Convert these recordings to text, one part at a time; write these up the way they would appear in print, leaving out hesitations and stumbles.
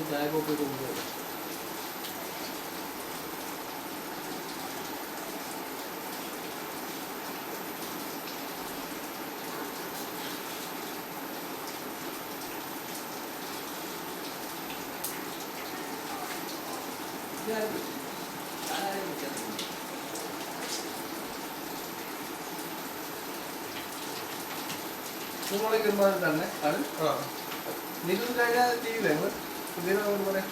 ചായ കോപ്പി കൊണ്ടുപോകും. തന്നെ അത് നികുതി കഴിഞ്ഞാൽ ചെയ്യില്ലേ നിങ്ങൾ പുതിയ പറയാം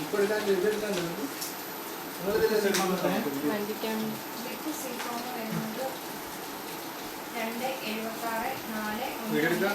ഇപ്പൊ എടുക്കാൻ ഇതെടുക്കാൻ വീടെടുക്കാം.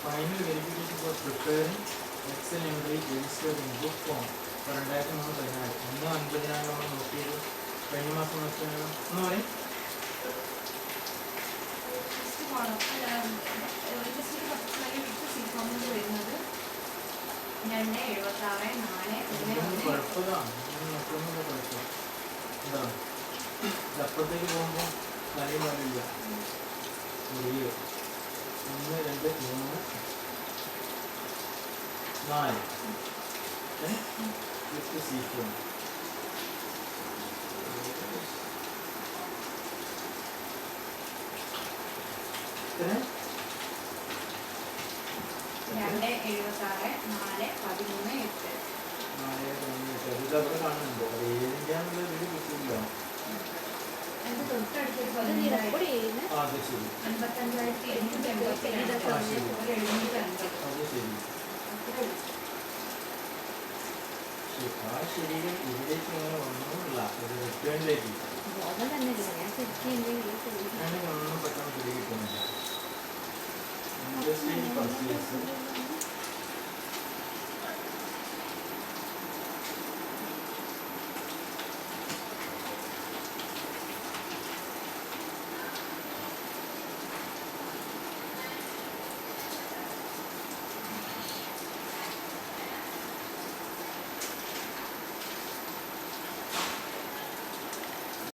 Final verification for preparing Excel entry registered in book form for 2016. ഇന്ന് 50,000 നമ്മൾ നോക്കിയത് കഴിഞ്ഞ മാസം എന്ന് പറയും. അപ്പുറത്തേക്ക് പോകുമ്പോൾ കാര്യം പാടില്ല. 1 2 3 4 വിത്ത് സീക്വൻസ്. ഇതവിടെ കാണുന്നുണ്ട്. അത് ഏതിൻ്റെയാണെന്നുള്ള വീട് കിട്ടില്ല. അത് ശരി. ആ ശരീരം ഇതിലേക്ക് ഇങ്ങനെ വന്നില്ല. ഒരു റിട്ടേണിലേക്ക് ഒന്നും പെട്ടെന്ന് പിടി കിട്ടുന്നില്ല. ഇൻഡസ്ട്രിയിൽ പർച്ചേസ്